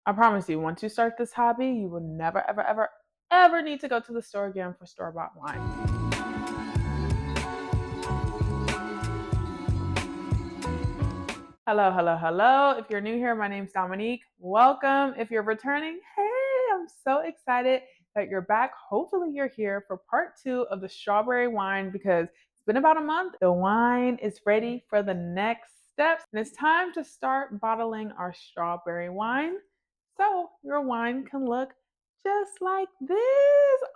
I promise you, once you start this hobby, you will never, ever, ever, ever need to go to the store again for store-bought wine. Hello, hello, hello. If you're new here, my name's Dominique. Welcome. If you're returning, hey, I'm so excited that you're back. Hopefully, you're here for part 2 of the strawberry wine because it's been about a month. The wine is ready for the next steps, and it's time to start bottling our strawberry wine so your wine can look just like this.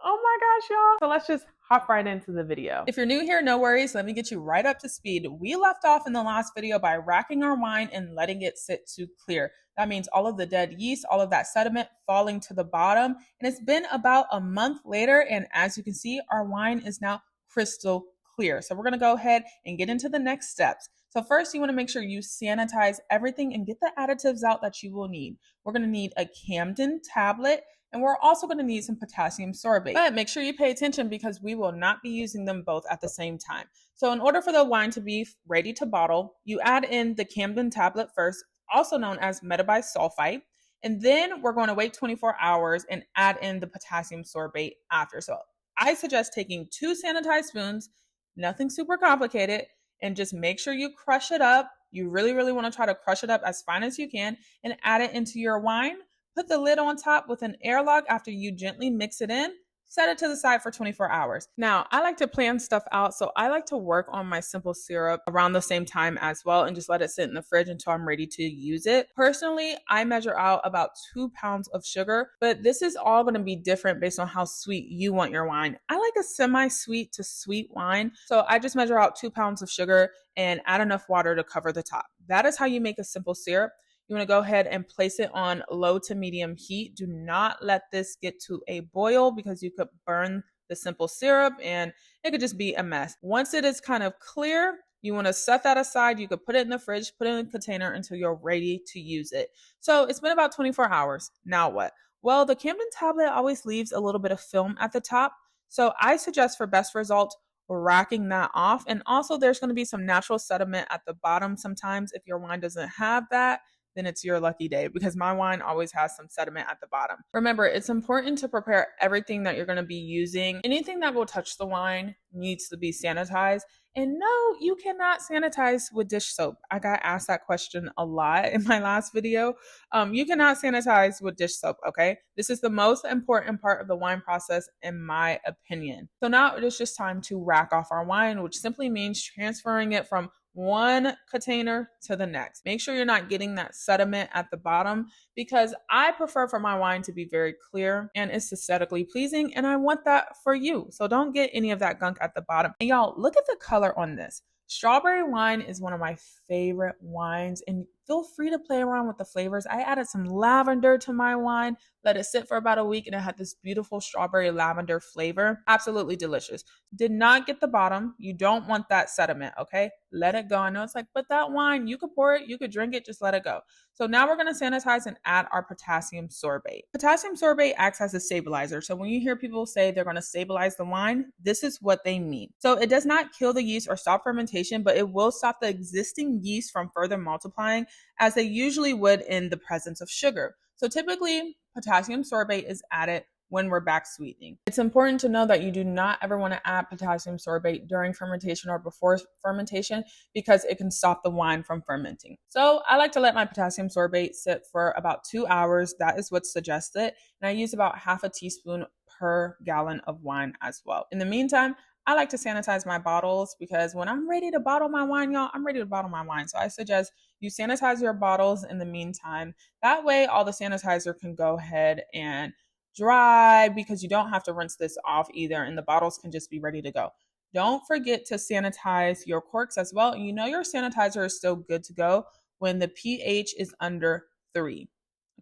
Oh my gosh, y'all. So let's just hop right into the video. If you're new here, no worries. Let me get you right up to speed. We left off in the last video by racking our wine and letting it sit to clear. That means all of the dead yeast, all of that sediment falling to the bottom. And it's been about a month later. And as you can see, our wine is now crystal clear. So we're going to go ahead and get into the next steps. So first, you want to make sure you sanitize everything and get the additives out that you will need. We're going to need a Camden tablet, and we're also going to need some potassium sorbate. But make sure you pay attention because we will not be using them both at the same time. So in order for the wine to be ready to bottle, you add in the Camden tablet first, also known as metabisulfite. And then we're going to wait 24 hours and add in the potassium sorbate after. So I suggest taking 2 sanitized spoons, nothing super complicated, and just make sure you crush it up. You really, really want to try to crush it up as fine as you can and add it into your wine. Put the lid on top with an airlock after you gently mix it in. Set it to the side for 24 hours. Now, I like to plan stuff out, so I like to work on my simple syrup around the same time as well and just let it sit in the fridge until I'm ready to use it. Personally, I measure out about 2 pounds of sugar, but this is all going to be different based on how sweet you want your wine. I like a semi-sweet to sweet wine, so I just measure out 2 pounds of sugar and add enough water to cover the top. That is how you make a simple syrup. You want to go ahead and place it on low to medium heat. Do not let this get to a boil because you could burn the simple syrup and it could just be a mess. Once it is kind of clear, you want to set that aside. You could put it in the fridge, put it in a container until you're ready to use it. So it's been about 24 hours. Now what? Well, the Camden tablet always leaves a little bit of film at the top. So I suggest for best results, racking that off. And also there's going to be some natural sediment at the bottom sometimes. If your wine doesn't have that, then it's your lucky day because my wine always has some sediment at the bottom. Remember, it's important to prepare everything that you're going to be using. Anything that will touch the wine needs to be sanitized. And no, you cannot sanitize with dish soap. I got asked that question a lot in my last video. You cannot sanitize with dish soap, okay? This is the most important part of the wine process in my opinion. So now it is just time to rack off our wine, which simply means transferring it from one container to the next. Make sure you're not getting that sediment at the bottom because I prefer for my wine to be very clear and it's aesthetically pleasing, and I want that for you. So don't get any of that gunk at the bottom. And y'all, look at the color on this. Strawberry wine is one of my favorite wines, and feel free to play around with the flavors. I added some lavender to my wine, let it sit for about a week, and it had this beautiful strawberry lavender flavor. Absolutely delicious. Did not get the bottom. You don't want that sediment, okay? Let it go. I know it's like, but that wine, you could pour it, you could drink it, just let it go. So now we're going to sanitize and add our potassium sorbate. Potassium sorbate acts as a stabilizer. So when you hear people say they're going to stabilize the wine, this is what they mean. So it does not kill the yeast or stop fermentation, but it will stop the existing yeast from further multiplying as they usually would in the presence of sugar. So typically, potassium sorbate is added when we're back sweetening. It's important to know that you do not ever want to add potassium sorbate during fermentation or before fermentation because it can stop the wine from fermenting. So I like to let my potassium sorbate sit for about 2 hours. That is what's suggested. And I use about half a teaspoon per gallon of wine as well. In the meantime, I like to sanitize my bottles because when I'm ready to bottle my wine, y'all, I'm ready to bottle my wine. So I suggest you sanitize your bottles in the meantime. That way, all the sanitizer can go ahead and dry because you don't have to rinse this off either, and the bottles can just be ready to go. Don't forget to sanitize your corks as well. You know your sanitizer is still good to go when the pH is under 3.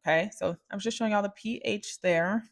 Okay, so I was just showing y'all the pH there.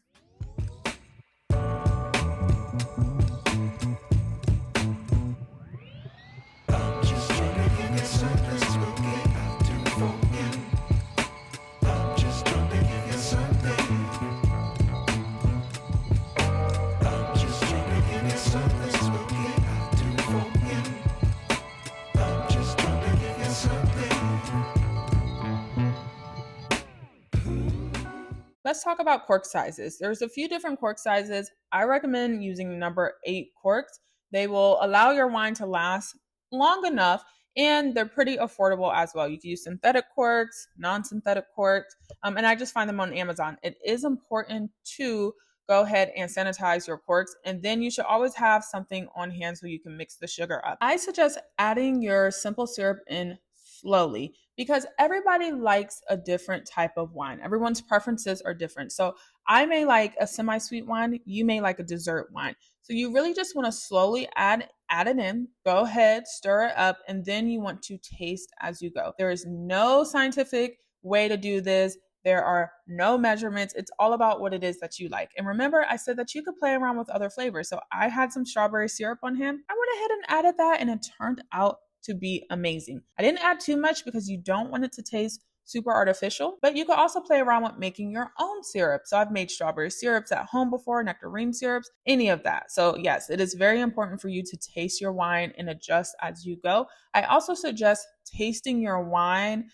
Let's talk about cork sizes. There's a few different cork sizes. I recommend using number 8 corks. They will allow your wine to last long enough, and they're pretty affordable as well. You can use synthetic corks, non-synthetic corks, and I just find them on Amazon. It is important to go ahead and sanitize your corks, and then you should always have something on hand so you can mix the sugar up. I suggest adding your simple syrup in slowly because everybody likes a different type of wine. Everyone's preferences are different. So I may like a semi-sweet wine, you may like a dessert wine. So you really just want to slowly add it in, go ahead, stir it up, and then you want to taste as you go. There is no scientific way to do this. There are no measurements. It's all about what it is that you like. And remember, I said that you could play around with other flavors. So I had some strawberry syrup on hand. I went ahead and added that, and it turned out to be amazing. I didn't add too much because you don't want it to taste super artificial, but you could also play around with making your own syrup. So I've made strawberry syrups at home before, nectarine syrups, any of that. So yes, it is very important for you to taste your wine and adjust as you go. I also suggest tasting your wine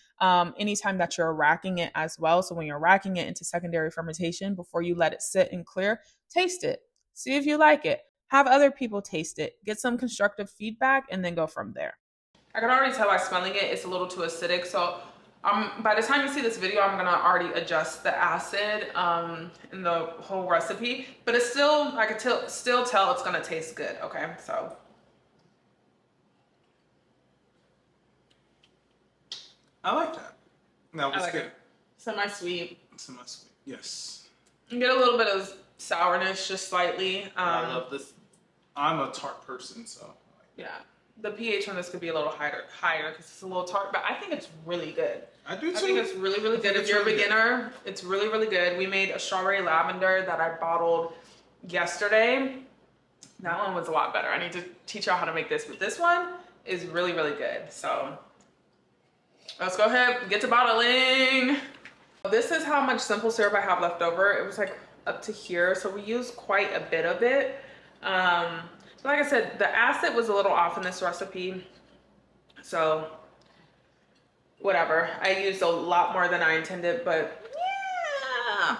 anytime that you're racking it as well. So when you're racking it into secondary fermentation, before you let it sit and clear, taste it. See if you like it. Have other people taste it. Get some constructive feedback and then go from there. I can already tell by smelling it, it's a little too acidic. So by the time you see this video, I'm gonna already adjust the acid in the whole recipe, but it's still, I could still tell it's gonna taste good, okay? So. I like that. That was like good. Semi-sweet. Semi-sweet, yes. You get a little bit of sourness, just slightly. I love this. I'm a tart person, so. Yeah. The pH on this could be a little higher because it's a little tart, but I think it's really good. I do too. I think it's really, really good. If you're a beginner, it's really, really good. We made a strawberry lavender that I bottled yesterday. That one was a lot better. I need to teach y'all how to make this, but this one is really, really good. So let's go ahead and get to bottling. This is how much simple syrup I have left over. It was like up to here, so we used quite a bit of it. Like I said, the acid was a little off in this recipe, so whatever. I used a lot more than I intended, but yeah.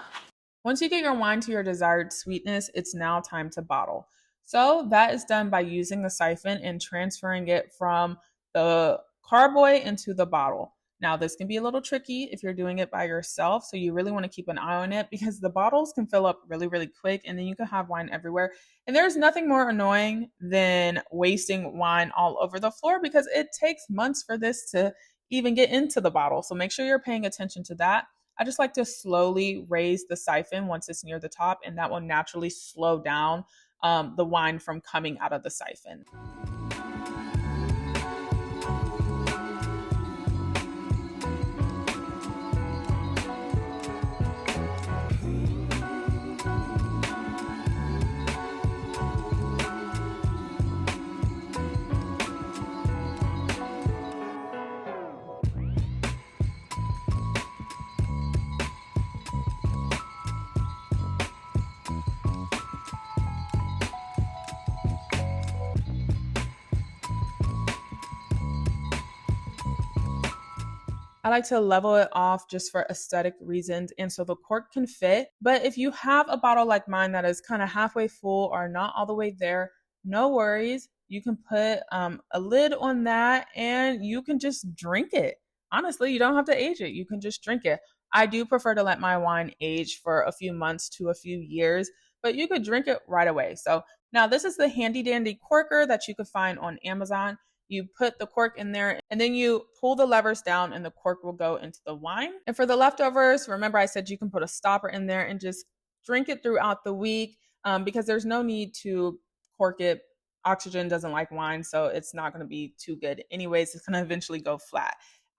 Once you get your wine to your desired sweetness, it's now time to bottle. So that is done by using the siphon and transferring it from the carboy into the bottle. Now, this can be a little tricky if you're doing it by yourself, so you really want to keep an eye on it because the bottles can fill up really, really quick, and then you can have wine everywhere. And there's nothing more annoying than wasting wine all over the floor because it takes months for this to even get into the bottle. So make sure you're paying attention to that. I just like to slowly raise the siphon once it's near the top, and that will naturally slow down the wine from coming out of the siphon. I like to level it off just for aesthetic reasons, and so the cork can fit. But if you have a bottle like mine that is kind of halfway full or not all the way there, no worries. You can put a lid on that and you can just drink it. Honestly, you don't have to age it. You can just drink it. I do prefer to let my wine age for a few months to a few years, but you could drink it right away. So now this is the handy dandy corker that you could find on Amazon. You put the cork in there and then you pull the levers down and the cork will go into the wine. And for the leftovers, remember I said you can put a stopper in there and just drink it throughout the week because there's no need to cork it. Oxygen doesn't like wine, so it's not going to be too good. Anyways, it's going to eventually go flat.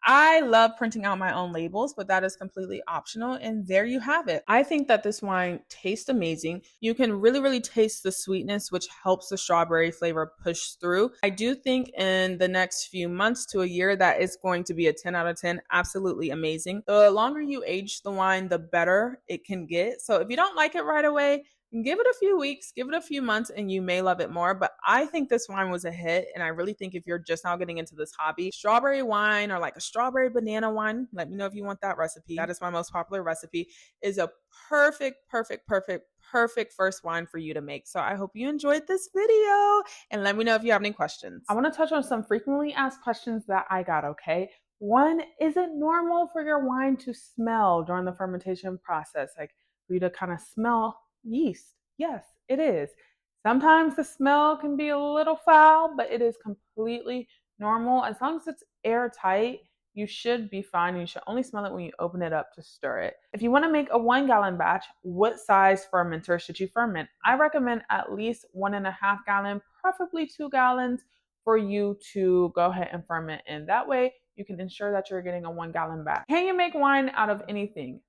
I love printing out my own labels, but that is completely optional. And there you have it. I think that this wine tastes amazing. You can really, really taste the sweetness, which helps the strawberry flavor push through. I do think in the next few months to a year that it's going to be a 10 out of 10. Absolutely amazing. The longer you age the wine, the better it can get. So if you don't like it right away, Give it a few weeks, give it a few months, and you may love it more. But I think this wine was a hit. And I really think if you're just now getting into this hobby, strawberry wine or like a strawberry banana wine, let me know if you want that recipe. That is my most popular recipe, is a perfect first wine for you to make. So I hope you enjoyed this video and let me know if you have any questions. I want to touch on some frequently asked questions that I got, okay? One, is it normal for your wine to smell during the fermentation process? Like for you to kind of smell yeast? Yes, it is. Sometimes the smell can be a little foul, but it is completely normal. As long as it's airtight, you should be fine. You should only smell it when you open it up to stir it. If you want to make a 1 gallon batch, what size fermenter should you ferment? I recommend at least 1.5 gallon, preferably 2 gallons, for you to go ahead and ferment in. That way, you can ensure that you're getting a 1 gallon batch. Can you make wine out of anything?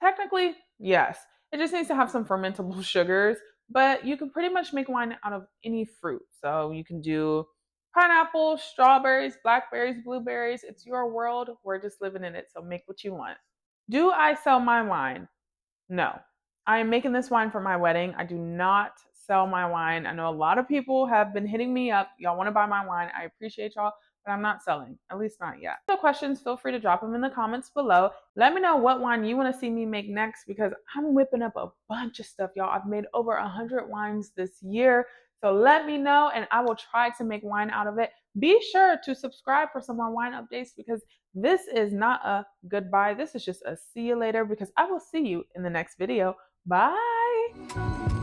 Technically, yes. It just needs to have some fermentable sugars, but you can pretty much make wine out of any fruit. So you can do pineapple, strawberries, blackberries, blueberries. It's your world. We're just living in it. So make what you want. Do I sell my wine? No. I am making this wine for my wedding. I do not sell my wine. I know a lot of people have been hitting me up. Y'all want to buy my wine. I appreciate y'all, but I'm not selling, at least not yet. If you have questions, feel free to drop them in the comments below. Let me know what wine you want to see me make next because I'm whipping up a bunch of stuff, y'all. I've made over 100 wines this year. So let me know and I will try to make wine out of it. Be sure to subscribe for some more wine updates because this is not a goodbye. This is just a see you later because I will see you in the next video. Bye.